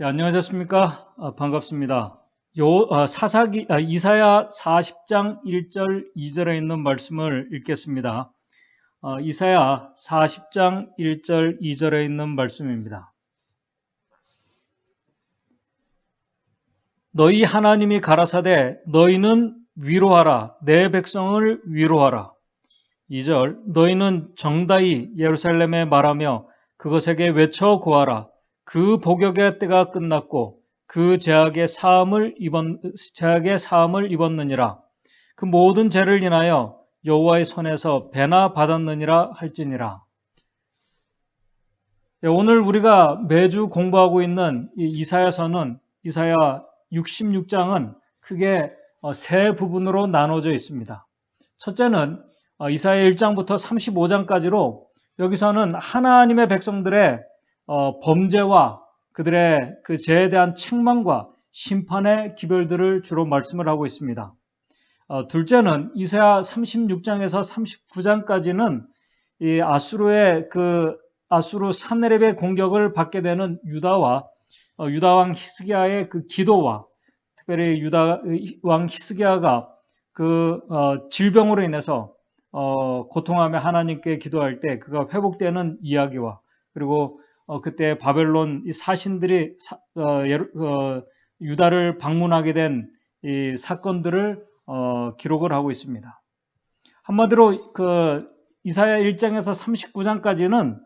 네, 안녕하셨습니까? 반갑습니다. 이사야 40장 1절 2절에 있는 말씀을 읽겠습니다. 이사야 40장 1절 2절에 있는 말씀입니다. 너희 하나님이 가라사대 너희는 위로하라, 내 백성을 위로하라. 2절 너희는 정다이 예루살렘에 말하며 그것에게 외쳐 고하라. 그 복역의 때가 끝났고 그 제약의 사함을 입었느니라. 그 모든 죄를 인하여 여호와의 손에서 배나 받았느니라 할지니라. 오늘 우리가 매주 공부하고 있는 이 이사야서는 이사야 66장은 크게 세 부분으로 나눠져 있습니다. 첫째는 이사야 1장부터 35장까지로 여기서는 하나님의 백성들의 범죄와 그들의 그 죄에 대한 책망과 심판의 기별들을 주로 말씀을 하고 있습니다. 둘째는 이사야 36장에서 39장까지는 이 아수르 산헤립의 공격을 받게 되는 유다 왕 히스기야의 그 기도와 특별히 유다 왕 히스기야가 질병으로 인해서 고통하며 하나님께 기도할 때 그가 회복되는 이야기와 그리고 그때 바벨론 이 사신들이 유다를 방문하게 된 이 사건들을 기록을 하고 있습니다. 한마디로 이사야 1장에서 39장까지는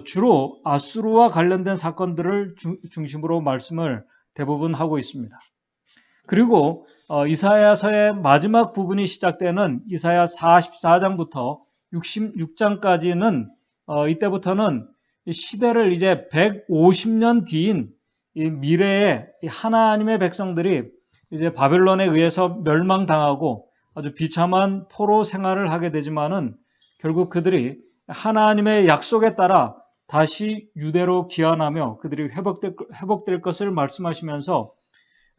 주로 아수르와 관련된 사건들을 중심으로 말씀을 대부분 하고 있습니다. 그리고 이사야서의 마지막 부분이 시작되는 이사야 44장부터 66장까지는 이때부터는 시대를 이제 150년 뒤인 이 미래에 하나님의 백성들이 이제 바벨론에 의해서 멸망당하고 아주 비참한 포로 생활을 하게 되지만은 결국 그들이 하나님의 약속에 따라 다시 유대로 귀환하며 그들이 회복될 것을 말씀하시면서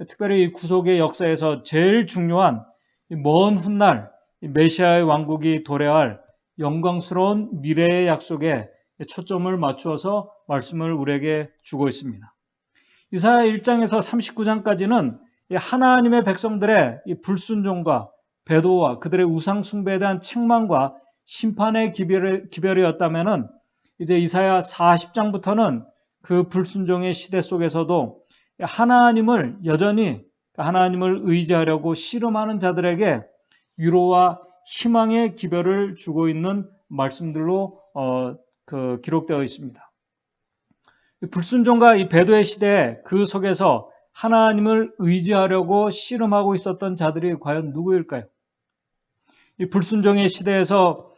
특별히 구속의 역사에서 제일 중요한 먼 훗날 메시아의 왕국이 도래할 영광스러운 미래의 약속에 초점을 맞추어서 말씀을 우리에게 주고 있습니다. 이사야 1장에서 39장까지는 하나님의 백성들의 불순종과 배도와 그들의 우상 숭배에 대한 책망과 심판의 기별이었다면은 이제 이사야 40장부터는 그 불순종의 시대 속에서도 하나님을 여전히 하나님을 의지하려고 씨름하는 자들에게 위로와 희망의 기별을 주고 있는 말씀들로 기록되어 있습니다. 불순종과 이 배도의 시대에 그 속에서 하나님을 의지하려고 씨름하고 있었던 자들이 과연 누구일까요? 이 불순종의 시대에서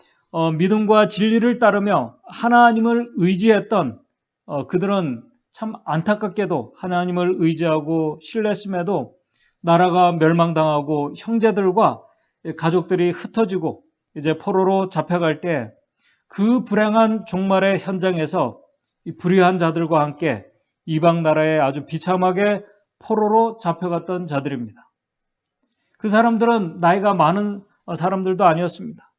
믿음과 진리를 따르며 하나님을 의지했던 그들은 참 안타깝게도 하나님을 의지하고 신뢰했음에도 나라가 멸망당하고 형제들과 가족들이 흩어지고 이제 포로로 잡혀갈 때 그 불행한 종말의 현장에서 이 불의한 자들과 함께 이방 나라에 아주 비참하게 포로로 잡혀갔던 자들입니다. 그 사람들은 나이가 많은 사람들도 아니었습니다.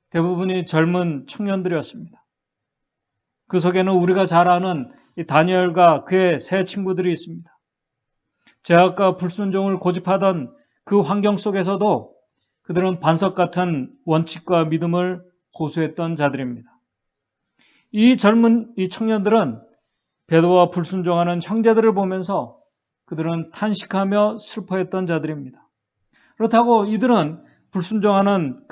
대부분이 젊은 청년들이었습니다. 그 속에는 우리가 잘 아는 이 다니엘과 그의 세 친구들이 있습니다. 죄악과 불순종을 고집하던 그 환경 속에서도 그들은 반석 같은 원칙과 믿음을 고수했던 자들입니다. 이 청년들은 배도와 불순종하는 형제들을 보면서 그들은 탄식하며 슬퍼했던 자들입니다. 그렇다고 이들은 불순종하는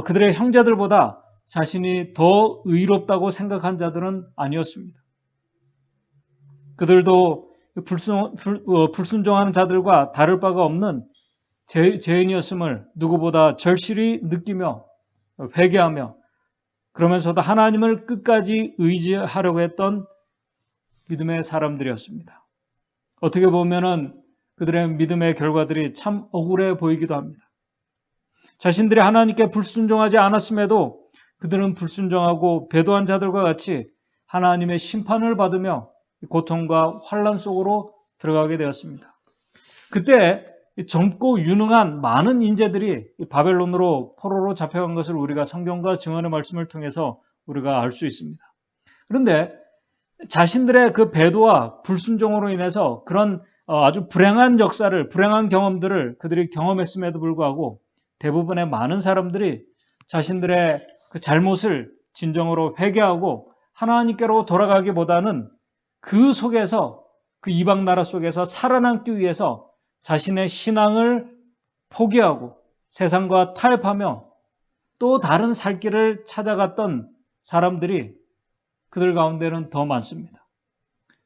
그들의 형제들보다 자신이 더 의롭다고 생각한 자들은 아니었습니다. 그들도 불순종하는 자들과 다를 바가 없는 죄인이었음을 누구보다 절실히 느끼며 회개하며 그러면서도 하나님을 끝까지 의지하려고 했던 믿음의 사람들이었습니다. 어떻게 보면은 그들의 믿음의 결과들이 참 억울해 보이기도 합니다. 자신들이 하나님께 불순종하지 않았음에도 그들은 불순종하고 배도한 자들과 같이 하나님의 심판을 받으며 고통과 환난 속으로 들어가게 되었습니다. 그때 젊고 유능한 많은 인재들이 바벨론으로 포로로 잡혀간 것을 우리가 성경과 증언의 말씀을 통해서 우리가 알 수 있습니다. 그런데 자신들의 그 배도와 불순종으로 인해서 그런 아주 불행한 역사를, 불행한 경험들을 그들이 경험했음에도 불구하고 대부분의 많은 사람들이 자신들의 그 잘못을 진정으로 회개하고 하나님께로 돌아가기보다는 그 속에서, 그 이방 나라 속에서 살아남기 위해서 자신의 신앙을 포기하고 세상과 타협하며 또 다른 살 길을 찾아갔던 사람들이 그들 가운데는 더 많습니다.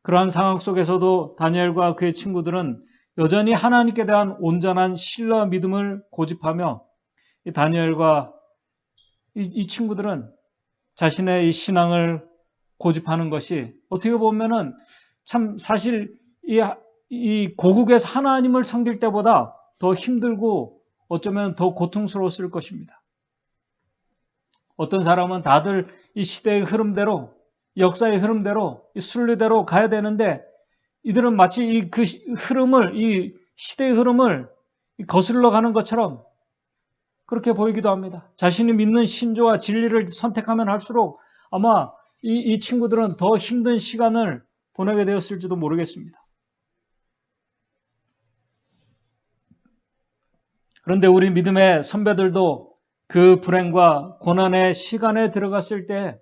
그러한 상황 속에서도 다니엘과 그의 친구들은 여전히 하나님께 대한 온전한 신뢰와 믿음을 고집하며 이 다니엘과 이 친구들은 자신의 이 신앙을 고집하는 것이 어떻게 보면은 참 사실 이 고국에서 하나님을 섬길 때보다 더 힘들고 어쩌면 더 고통스러웠을 것입니다. 어떤 사람은 다들 이 시대의 흐름대로, 역사의 흐름대로, 이 순리대로 가야 되는데 이들은 마치 이 그 흐름을, 이 시대의 흐름을 거슬러 가는 것처럼 그렇게 보이기도 합니다. 자신이 믿는 신조와 진리를 선택하면 할수록 아마 이 친구들은 더 힘든 시간을 보내게 되었을지도 모르겠습니다. 그런데 우리 믿음의 선배들도 그 불행과 고난의 시간에 들어갔을 때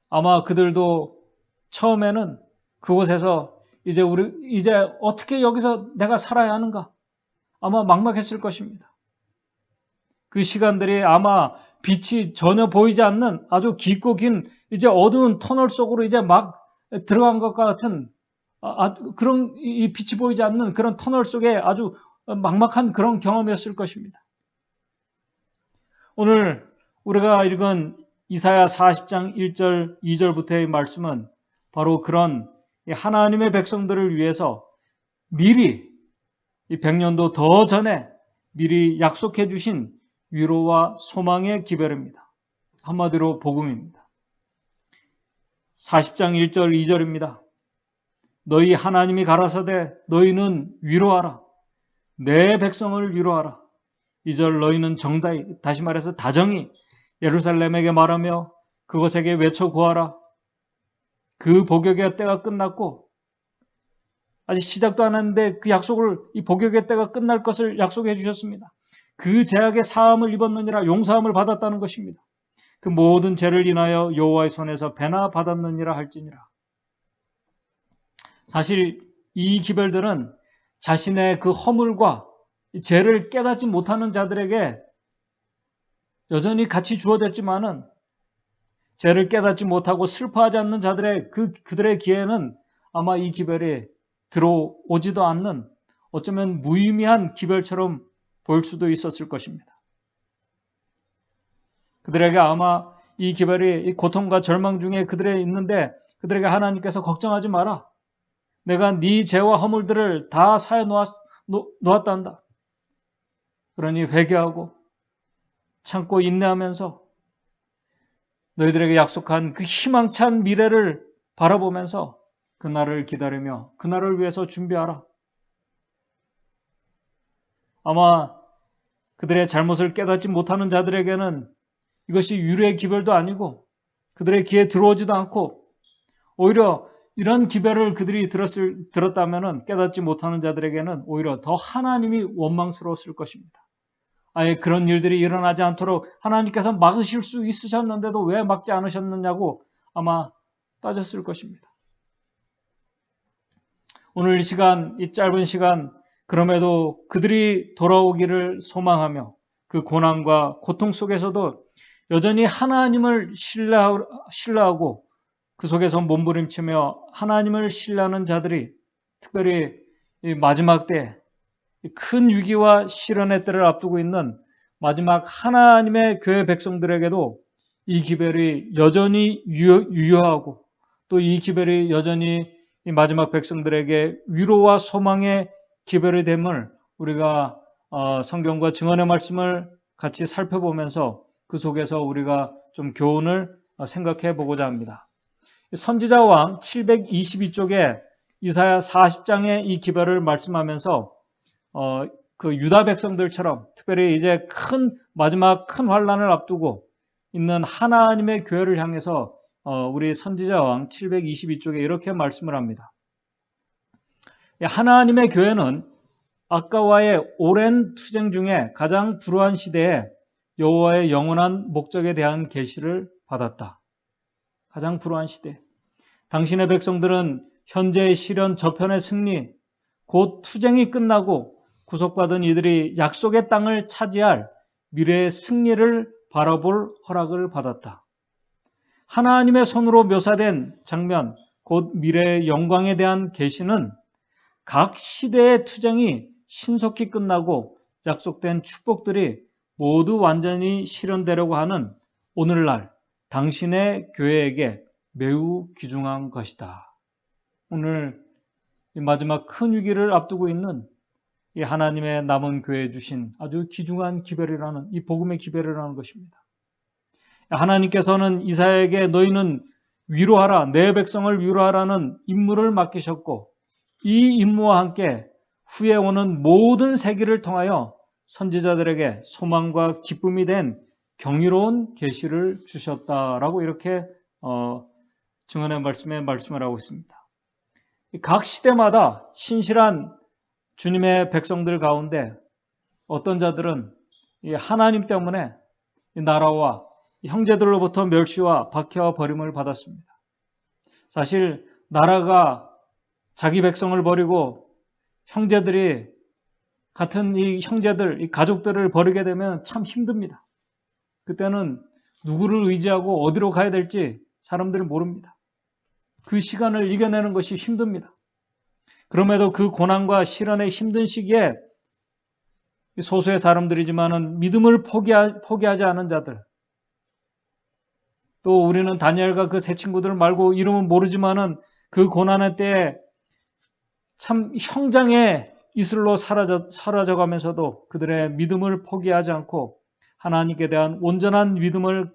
아마 그들도 처음에는 그곳에서 이제 어떻게 여기서 내가 살아야 하는가? 아마 막막했을 것입니다. 그 시간들이 아마 빛이 전혀 보이지 않는 아주 깊고 긴 이제 어두운 터널 속으로 이제 막 들어간 것 같은 그런 이 빛이 보이지 않는 그런 터널 속에 아주 막막한 그런 경험이었을 것입니다. 오늘 우리가 읽은 이사야 40장 1절, 2절부터의 말씀은 바로 그런 하나님의 백성들을 위해서 미리 이 100년도 더 전에 미리 약속해 주신 위로와 소망의 기별입니다. 한마디로 복음입니다. 40장 1절, 2절입니다. 너희 하나님이 가라사대 너희는 위로하라. 내 백성을 위로하라. 2절 너희는 정다이, 다시 말해서 다정히 예루살렘에게 말하며 그것에게 외쳐 구하라. 그 복역의 때가 끝났고 아직 시작도 안 했는데 그 약속을, 이 복역의 때가 끝날 것을 약속해 주셨습니다. 그 죄악의 사함을 입었느니라, 용서함을 받았다는 것입니다. 그 모든 죄를 인하여 여호와의 손에서 배나 받았느니라 할지니라. 사실 이 기별들은 자신의 그 허물과 죄를 깨닫지 못하는 자들에게 여전히 같이 주어졌지만은 죄를 깨닫지 못하고 슬퍼하지 않는 자들의 그들의 귀에는 아마 이 기별이 들어오지도 않는 어쩌면 무의미한 기별처럼 보일 수도 있었을 것입니다. 그들에게 아마 이 기별이 이 고통과 절망 중에 그들에 있는데 그들에게 하나님께서 걱정하지 마라. 내가 네 죄와 허물들을 다 사해 놓았단다. 그러니 회개하고 참고 인내하면서 너희들에게 약속한 그 희망찬 미래를 바라보면서 그날을 기다리며 그날을 위해서 준비하라. 아마 그들의 잘못을 깨닫지 못하는 자들에게는 이것이 유례의 기별도 아니고 그들의 귀에 들어오지도 않고 오히려 이런 기별을 그들이 들었다면 깨닫지 못하는 자들에게는 오히려 더 하나님이 원망스러웠을 것입니다. 아예 그런 일들이 일어나지 않도록 하나님께서 막으실 수 있으셨는데도 왜 막지 않으셨느냐고 아마 따졌을 것입니다. 오늘 이 시간, 이 짧은 시간, 그럼에도 그들이 돌아오기를 소망하며 그 고난과 고통 속에서도 여전히 하나님을 신뢰하고 그 속에서 몸부림치며 하나님을 신뢰하는 자들이 특별히 이 마지막 때 큰 위기와 시련의 때를 앞두고 있는 마지막 하나님의 교회 백성들에게도 이 기별이 여전히 유효하고 또 이 기별이 여전히 이 마지막 백성들에게 위로와 소망의 기별이 됨을 우리가 성경과 증언의 말씀을 같이 살펴보면서 그 속에서 우리가 좀 교훈을 생각해 보고자 합니다. 선지자 왕 722쪽에 이사야 40장의 이 기별을 말씀하면서 그 유다 백성들처럼 특별히 이제 마지막 큰 환란을 앞두고 있는 하나님의 교회를 향해서 우리 선지자왕 722쪽에 이렇게 말씀을 합니다. 하나님의 교회는 아까와의 오랜 투쟁 중에 가장 불우한 시대에 여호와의 영원한 목적에 대한 계시를 받았다. 가장 불우한 시대. 당신의 백성들은 현재의 시련 저편의 승리, 곧 투쟁이 끝나고 구속받은 이들이 약속의 땅을 차지할 미래의 승리를 바라볼 허락을 받았다. 하나님의 손으로 묘사된 장면, 곧 미래의 영광에 대한 계시는 각 시대의 투쟁이 신속히 끝나고 약속된 축복들이 모두 완전히 실현되려고 하는 오늘날 당신의 교회에게 매우 귀중한 것이다. 오늘 이 마지막 큰 위기를 앞두고 있는 이 하나님의 남은 교회에 주신 아주 귀중한 기별이라는 이 복음의 기별이라는 것입니다. 하나님께서는 이사야에게 너희는 위로하라, 내 백성을 위로하라는 임무를 맡기셨고 이 임무와 함께 후에 오는 모든 세기를 통하여 선지자들에게 소망과 기쁨이 된 경이로운 계시를 주셨다라고 이렇게 증언의 말씀에 말씀을 하고 있습니다. 각 시대마다 신실한 주님의 백성들 가운데 어떤 자들은 하나님 때문에 나라와 형제들로부터 멸시와 박해와 버림을 받았습니다. 사실 나라가 자기 백성을 버리고 형제들이 같은 이 형제들, 이 가족들을 버리게 되면 참 힘듭니다. 그때는 누구를 의지하고 어디로 가야 될지 사람들은 모릅니다. 그 시간을 이겨내는 것이 힘듭니다. 그럼에도 그 고난과 시련의 힘든 시기에 소수의 사람들이지만은 믿음을 포기하지 않은 자들, 또 우리는 다니엘과 그 세 친구들 말고 이름은 모르지만은 그 고난의 때에 참 형장의 이슬로 사라져가면서도 그들의 믿음을 포기하지 않고 하나님께 대한 온전한 믿음을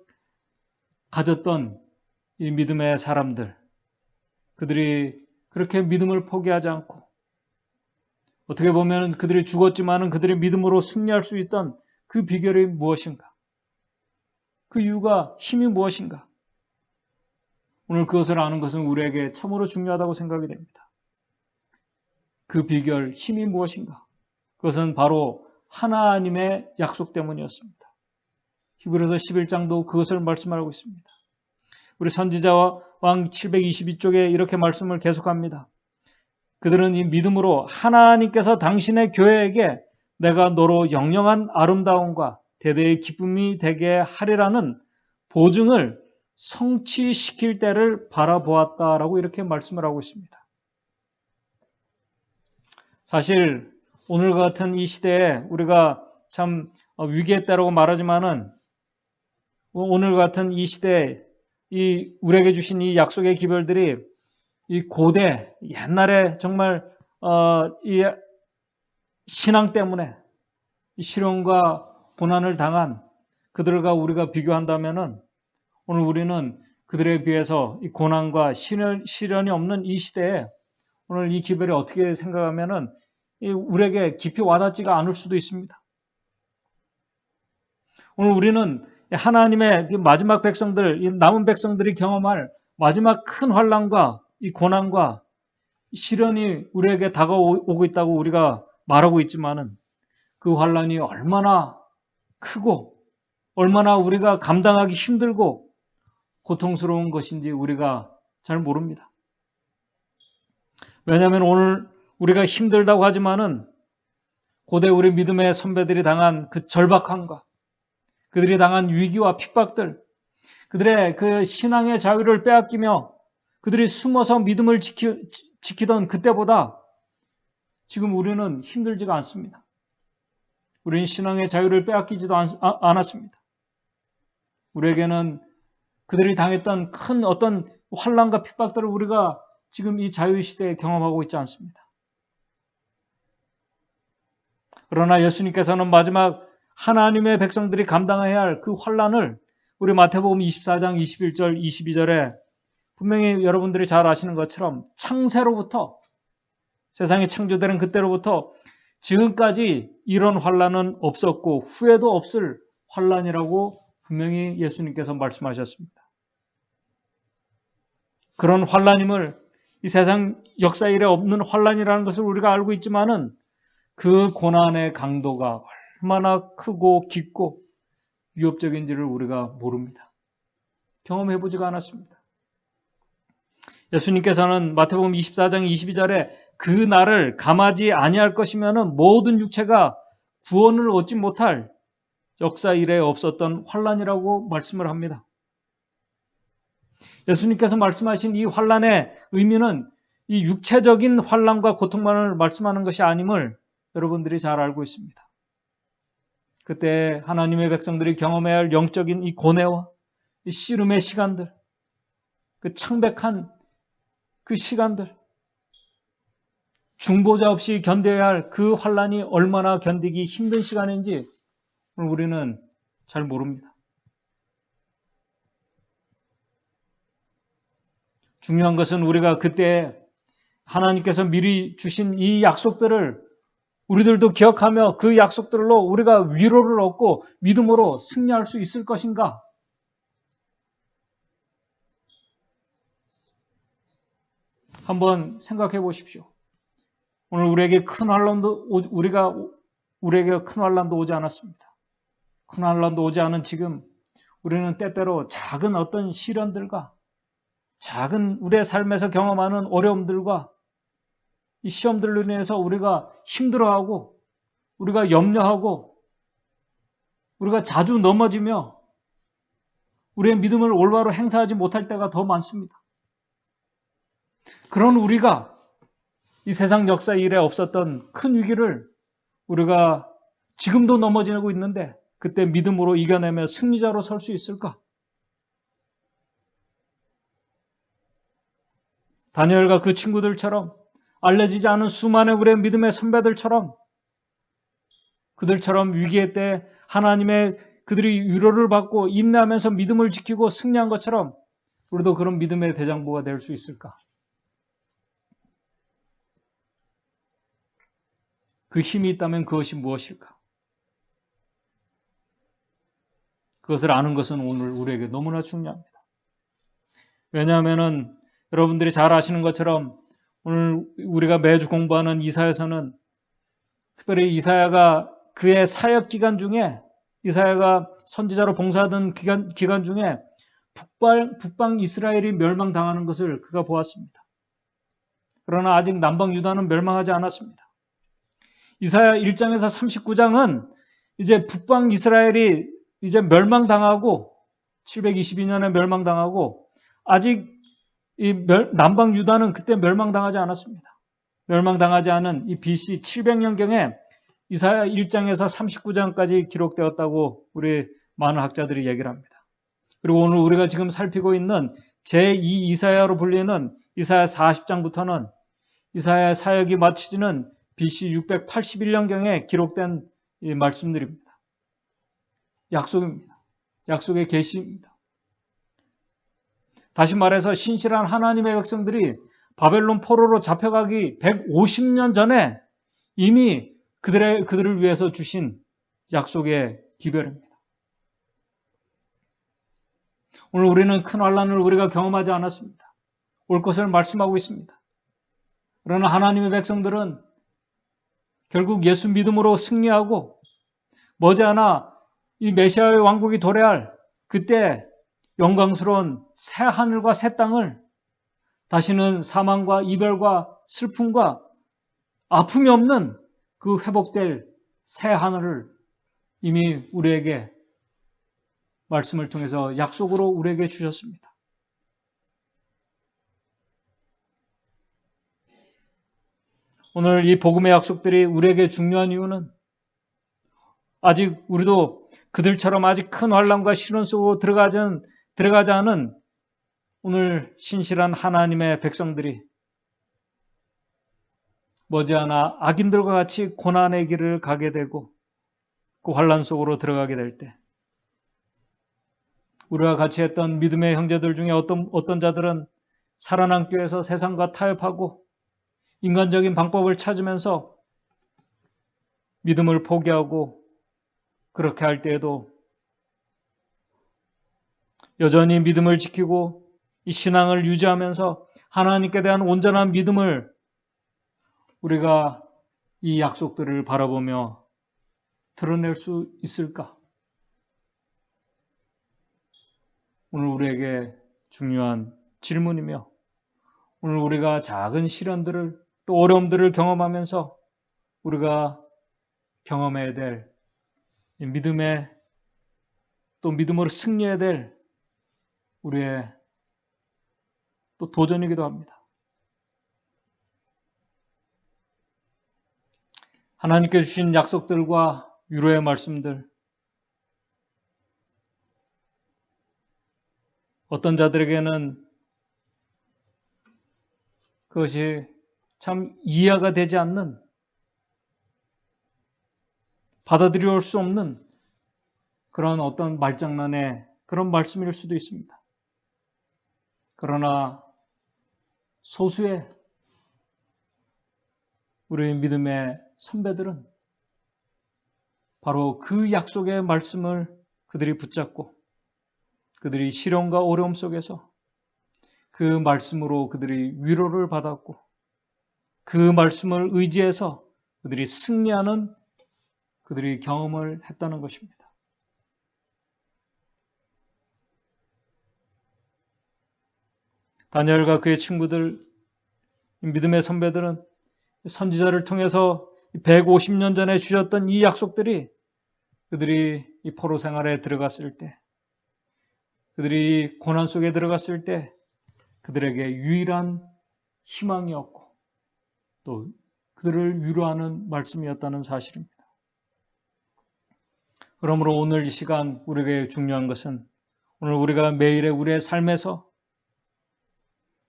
가졌던 이 믿음의 사람들, 그들이 그렇게 믿음을 포기하지 않고 어떻게 보면 그들이 죽었지만은 그들의 믿음으로 승리할 수 있던 그 비결이 무엇인가? 그 이유가 힘이 무엇인가? 오늘 그것을 아는 것은 우리에게 참으로 중요하다고 생각이 됩니다. 그 비결, 힘이 무엇인가? 그것은 바로 하나님의 약속 때문이었습니다. 히브리서 11장도 그것을 말씀하고 있습니다. 우리 선지자와 왕 722쪽에 이렇게 말씀을 계속합니다. 그들은 이 믿음으로 하나님께서 당신의 교회에게 내가 너로 영영한 아름다움과 대대의 기쁨이 되게 하리라는 보증을 성취시킬 때를 바라보았다라고 이렇게 말씀을 하고 있습니다. 사실 오늘 같은 이 시대에 우리가 참 위기의 때라고 말하지만은 오늘 같은 이 시대에 이 우리에게 주신 이 약속의 기별들이 이 고대 옛날에 정말 이 신앙 때문에 이 시련과 고난을 당한 그들과 우리가 비교한다면은 오늘 우리는 그들에 비해서 이 고난과 시련이 없는 이 시대에 오늘 이 기별이 어떻게 생각하면은 우리에게 깊이 와닿지가 않을 수도 있습니다. 오늘 우리는 하나님의 마지막 백성들, 이 남은 백성들이 경험할 마지막 큰 환난과 이 고난과 시련이 우리에게 다가오고 있다고 우리가 말하고 있지만은 그 환난이 얼마나 크고 얼마나 우리가 감당하기 힘들고 고통스러운 것인지 우리가 잘 모릅니다. 왜냐하면 오늘 우리가 힘들다고 하지만은 고대 우리 믿음의 선배들이 당한 그 절박함과 그들이 당한 위기와 핍박들, 그들의 그 신앙의 자유를 빼앗기며 그들이 숨어서 믿음을 지키던 그때보다 지금 우리는 힘들지가 않습니다. 우리는 신앙의 자유를 빼앗기지도 않았습니다. 우리에게는 그들이 당했던 큰 어떤 환난과 핍박들을 우리가 지금 이 자유시대에 경험하고 있지 않습니다. 그러나 예수님께서는 마지막 하나님의 백성들이 감당해야 할 그 환난을 우리 마태복음 24장 21절 22절에 분명히 여러분들이 잘 아시는 것처럼 창세로부터 세상이 창조되는 그때로부터 지금까지 이런 환난은 없었고 후에도 없을 환난이라고 분명히 예수님께서 말씀하셨습니다. 그런 환란임을 이 세상 역사 일에 없는 환란이라는 것을 우리가 알고 있지만은 그 고난의 강도가 얼마나 크고 깊고 위협적인지를 우리가 모릅니다. 경험해보지가 않았습니다. 예수님께서는 마태복음 24장 22절에 그 날을 감하지 아니할 것이면은 모든 육체가 구원을 얻지 못할 역사 이래 없었던 환란이라고 말씀을 합니다. 예수님께서 말씀하신 이 환란의 의미는 이 육체적인 환란과 고통만을 말씀하는 것이 아님을 여러분들이 잘 알고 있습니다. 그때 하나님의 백성들이 경험해야 할 영적인 이 고뇌와 이 씨름의 시간들, 그 창백한 그 시간들, 중보자 없이 견뎌야 할 그 환란이 얼마나 견디기 힘든 시간인지 우리는 잘 모릅니다. 중요한 것은 우리가 그때 하나님께서 미리 주신 이 약속들을 우리들도 기억하며 그 약속들로 우리가 위로를 얻고 믿음으로 승리할 수 있을 것인가? 한번 생각해 보십시오. 오늘 우리에게 큰 환란도 오지 않았습니다. 큰 환란도 오지 않은 지금 우리는 때때로 작은 어떤 시련들과 작은 우리의 삶에서 경험하는 어려움들과 이 시험들로 인해서 우리가 힘들어하고 우리가 염려하고 우리가 자주 넘어지며 우리의 믿음을 올바로 행사하지 못할 때가 더 많습니다. 그런 우리가 이 세상 역사 일에 없었던 큰 위기를 우리가 지금도 넘어지고 있는데 그때 믿음으로 이겨내며 승리자로 설 수 있을까? 다니엘과 그 친구들처럼 알려지지 않은 수많은 우리의 믿음의 선배들처럼 그들처럼 위기의 때 하나님의 그들이 위로를 받고 인내하면서 믿음을 지키고 승리한 것처럼 우리도 그런 믿음의 대장부가 될 수 있을까? 그 힘이 있다면 그것이 무엇일까? 그것을 아는 것은 오늘 우리에게 너무나 중요합니다. 왜냐하면은 여러분들이 잘 아시는 것처럼 오늘 우리가 매주 공부하는 이사야서는 특별히 이사야가 그의 사역 기간 중에 이사야가 선지자로 봉사하던 기간 중에 북방 이스라엘이 멸망당하는 것을 그가 보았습니다. 그러나 아직 남방 유다는 멸망하지 않았습니다. 이사야 1장에서 39장은 이제 북방 이스라엘이 이제 멸망당하고 722년에 멸망당하고 아직 이 남방 유다는 그때 멸망당하지 않았습니다. 멸망당하지 않은 이 BC 700년경에 이사야 1장에서 39장까지 기록되었다고 우리 많은 학자들이 얘기를 합니다. 그리고 오늘 우리가 지금 살피고 있는 제2 이사야로 불리는 이사야 40장부터는 이사야의 사역이 마치지는 BC 681년경에 기록된 이 말씀들입니다. 약속입니다. 약속의 계시입니다. 다시 말해서 신실한 하나님의 백성들이 바벨론 포로로 잡혀가기 150년 전에 이미 그들을 위해서 주신 약속의 기별입니다. 오늘 우리는 큰 환란을 우리가 경험하지 않았습니다. 올 것을 말씀하고 있습니다. 그러나 하나님의 백성들은 결국 예수 믿음으로 승리하고 머지않아 이 메시아의 왕국이 도래할 그때 영광스러운 새 하늘과 새 땅을 다시는 사망과 이별과 슬픔과 아픔이 없는 그 회복될 새 하늘을 이미 우리에게 말씀을 통해서 약속으로 우리에게 주셨습니다. 오늘 이 복음의 약속들이 우리에게 중요한 이유는 아직 우리도 그들처럼 아직 큰 환난과 시련 속으로 들어가지 않은 오늘 신실한 하나님의 백성들이 머지않아 악인들과 같이 고난의 길을 가게 되고 그 환난 속으로 들어가게 될 때 우리와 같이 했던 믿음의 형제들 중에 어떤 자들은 살아남기 위해서 세상과 타협하고 인간적인 방법을 찾으면서 믿음을 포기하고 그렇게 할 때에도 여전히 믿음을 지키고 이 신앙을 유지하면서 하나님께 대한 온전한 믿음을 우리가 이 약속들을 바라보며 드러낼 수 있을까? 오늘 우리에게 중요한 질문이며 오늘 우리가 작은 시련들을 또 어려움들을 경험하면서 우리가 경험해야 될 믿음의 또 믿음으로 승리해야 될 우리의 또 도전이기도 합니다. 하나님께 주신 약속들과 위로의 말씀들, 어떤 자들에게는 그것이 참 이해가 되지 않는, 받아들일 수 없는 그런 어떤 말장난의 그런 말씀일 수도 있습니다. 그러나 소수의 우리 믿음의 선배들은 바로 그 약속의 말씀을 그들이 붙잡고 그들이 시련과 어려움 속에서 그 말씀으로 그들이 위로를 받았고 그 말씀을 의지해서 그들이 승리하는 그들이 경험을 했다는 것입니다. 다니엘과 그의 친구들, 믿음의 선배들은 선지자를 통해서 150년 전에 주셨던 이 약속들이 그들이 이 포로 생활에 들어갔을 때, 그들이 고난 속에 들어갔을 때 그들에게 유일한 희망이었고 또 그들을 위로하는 말씀이었다는 사실입니다. 그러므로 오늘 이 시간 우리에게 중요한 것은 오늘 우리가 매일의 우리의 삶에서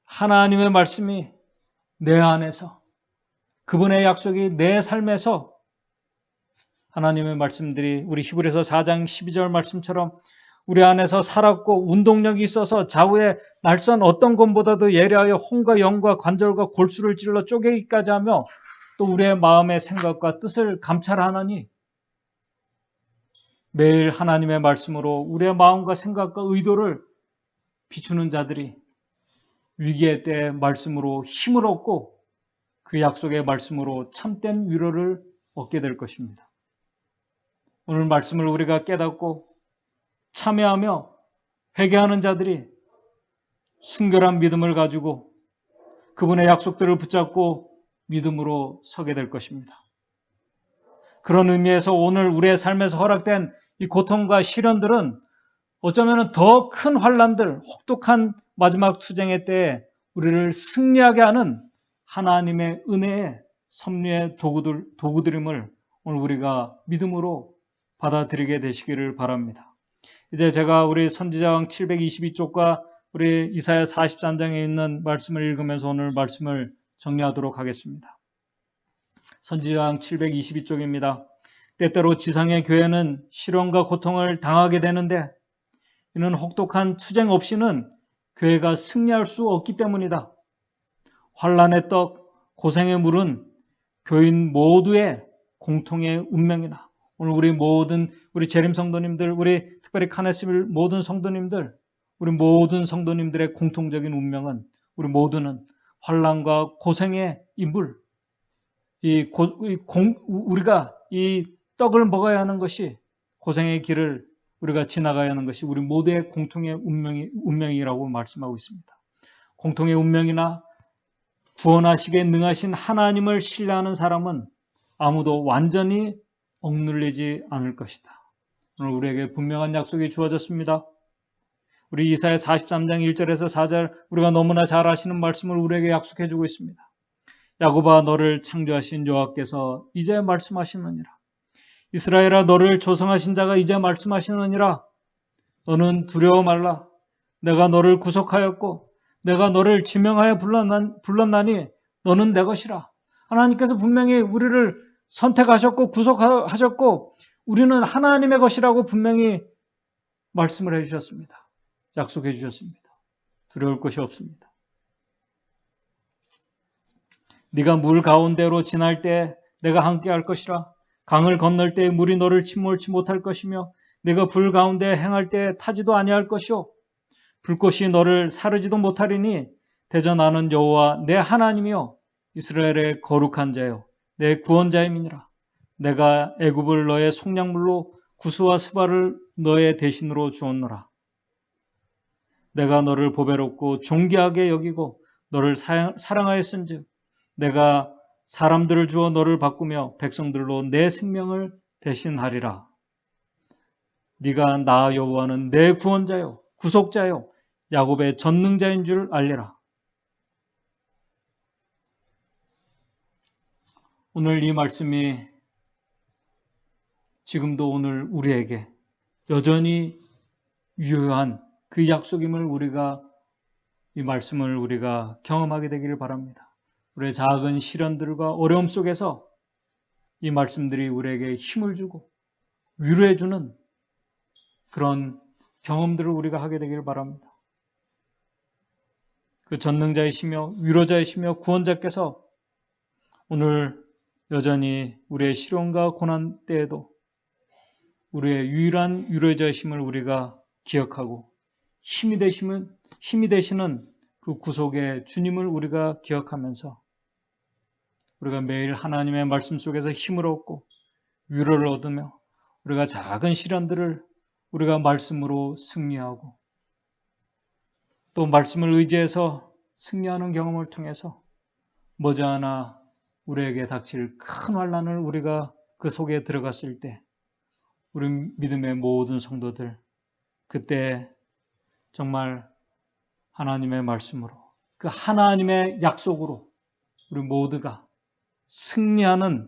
하나님의 말씀이 내 안에서 그분의 약속이 내 삶에서 하나님의 말씀들이 우리 히브리서 4장 12절 말씀처럼 우리 안에서 살았고 운동력이 있어서 좌우에 날선 어떤 것보다도 예리하여 혼과 영과 관절과 골수를 찔러 쪼개기까지 하며 또 우리의 마음의 생각과 뜻을 감찰하나니 매일 하나님의 말씀으로 우리의 마음과 생각과 의도를 비추는 자들이 위기의 때에 말씀으로 힘을 얻고 그 약속의 말씀으로 참된 위로를 얻게 될 것입니다. 오늘 말씀을 우리가 깨닫고 참여하며 회개하는 자들이 순결한 믿음을 가지고 그분의 약속들을 붙잡고 믿음으로 서게 될 것입니다. 그런 의미에서 오늘 우리의 삶에서 허락된 이 고통과 시련들은 어쩌면 더 큰 환난들, 혹독한 마지막 투쟁의 때에 우리를 승리하게 하는 하나님의 은혜의 섭리의 도구들임을 오늘 우리가 믿음으로 받아들이게 되시기를 바랍니다. 이제 제가 우리 선지자왕 722쪽과 우리 이사야 43장에 있는 말씀을 읽으면서 오늘 말씀을 정리하도록 하겠습니다. 선지자왕 722쪽입니다. 때때로 지상의 교회는 시련과 고통을 당하게 되는데 이는 혹독한 투쟁 없이는 교회가 승리할 수 없기 때문이다. 환난의 떡, 고생의 물은 교인 모두의 공통의 운명이다. 오늘 우리 모든 우리 재림 성도님들, 우리 특별히 카네스빌 모든 성도님들, 우리 모든 성도님들의 공통적인 운명은 우리 모두는 환난과 고생의 인물, 우리가 이 떡을 먹어야 하는 것이 고생의 길을 우리가 지나가야 하는 것이 우리 모두의 공통의 운명이라고 말씀하고 있습니다. 공통의 운명이나 구원하시기에 능하신 하나님을 신뢰하는 사람은 아무도 완전히 억눌리지 않을 것이다. 오늘 우리에게 분명한 약속이 주어졌습니다. 우리 이사야 43장 1절에서 4절 우리가 너무나 잘 아시는 말씀을 우리에게 약속해 주고 있습니다. 야곱아 너를 창조하신 여호와께서 이제 말씀하시느니라. 이스라엘아 너를 조성하신 자가 이제 말씀하시느니라. 너는 두려워 말라. 내가 너를 구속하였고 내가 너를 지명하여 불렀나니 너는 내 것이라. 하나님께서 분명히 우리를 선택하셨고 구속하셨고 우리는 하나님의 것이라고 분명히 말씀을 해주셨습니다. 약속해 주셨습니다. 두려울 것이 없습니다. 네가 물 가운데로 지날 때 내가 함께 할 것이라. 강을 건널 때 물이 너를 침몰치 못할 것이며 네가 불 가운데 행할 때 타지도 아니할 것이요 불꽃이 너를 사르지도 못하리니 대저 나는 여호와 내 하나님이요 이스라엘의 거룩한 자요 내 구원자임이니라. 내가 애굽을 너의 속량물로 구스와 스바를 너의 대신으로 주었노라. 내가 너를 보배롭고 존귀하게 여기고 너를 사랑하였은즉 내가 사람들을 주어 너를 바꾸며 백성들로 내 생명을 대신하리라. 네가 나 여호와는 내 구원자요 구속자요 야곱의 전능자인 줄 알리라. 오늘 이 말씀이 지금도 오늘 우리에게 여전히 유효한 그 약속임을 이 말씀을 우리가 경험하게 되기를 바랍니다. 우리의 작은 시련들과 어려움 속에서 이 말씀들이 우리에게 힘을 주고 위로해주는 그런 경험들을 우리가 하게 되기를 바랍니다. 그 전능자이시며 위로자이시며 구원자께서 오늘 여전히 우리의 시련과 고난 때에도 우리의 유일한 위로자이심을 우리가 기억하고 힘이 되시는 그 구속의 주님을 우리가 기억하면서 우리가 매일 하나님의 말씀 속에서 힘을 얻고 위로를 얻으며 우리가 작은 시련들을 우리가 말씀으로 승리하고 또 말씀을 의지해서 승리하는 경험을 통해서 머지않아 우리에게 닥칠 큰 환난을 우리가 그 속에 들어갔을 때 우리 믿음의 모든 성도들 그때 정말 하나님의 말씀으로 그 하나님의 약속으로 우리 모두가 승리하는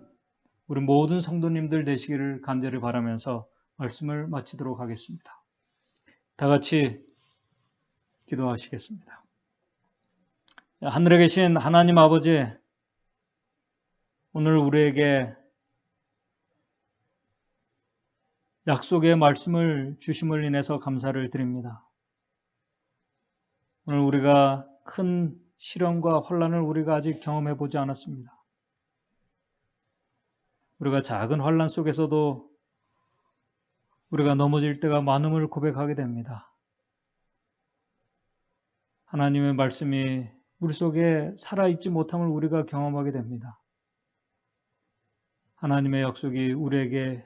우리 모든 성도님들 되시기를 간절히 바라면서 말씀을 마치도록 하겠습니다. 다 같이 기도하시겠습니다. 하늘에 계신 하나님 아버지, 오늘 우리에게 약속의 말씀을 주심을 인해서 감사를 드립니다. 오늘 우리가 큰 시련과 환난을 우리가 아직 경험해 보지 않았습니다. 우리가 작은 환난 속에서도 우리가 넘어질 때가 많음을 고백하게 됩니다. 하나님의 말씀이 우리 속에 살아있지 못함을 우리가 경험하게 됩니다. 하나님의 약속이 우리에게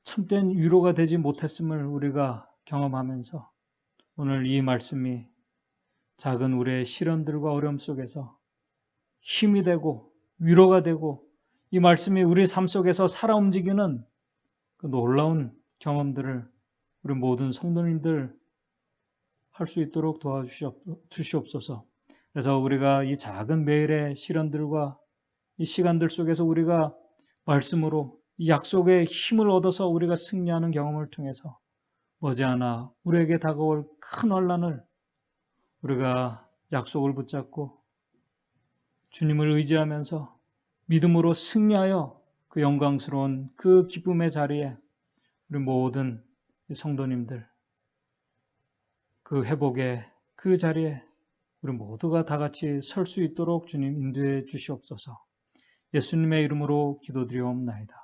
참된 위로가 되지 못했음을 우리가 경험하면서 오늘 이 말씀이 작은 우리의 시련들과 어려움 속에서 힘이 되고 위로가 되고 이 말씀이 우리 삶 속에서 살아 움직이는 그 놀라운 경험들을 우리 모든 성도님들 할 수 있도록 도와주시옵소서. 그래서 우리가 이 작은 매일의 시련들과 이 시간들 속에서 우리가 말씀으로 이 약속의 힘을 얻어서 우리가 승리하는 경험을 통해서 머지않아 우리에게 다가올 큰 환난을 우리가 약속을 붙잡고 주님을 의지하면서 믿음으로 승리하여 그 영광스러운 그 기쁨의 자리에 우리 모든 성도님들 그 회복의 그 자리에 우리 모두가 다 같이 설 수 있도록 주님 인도해 주시옵소서. 예수님의 이름으로 기도드리옵나이다.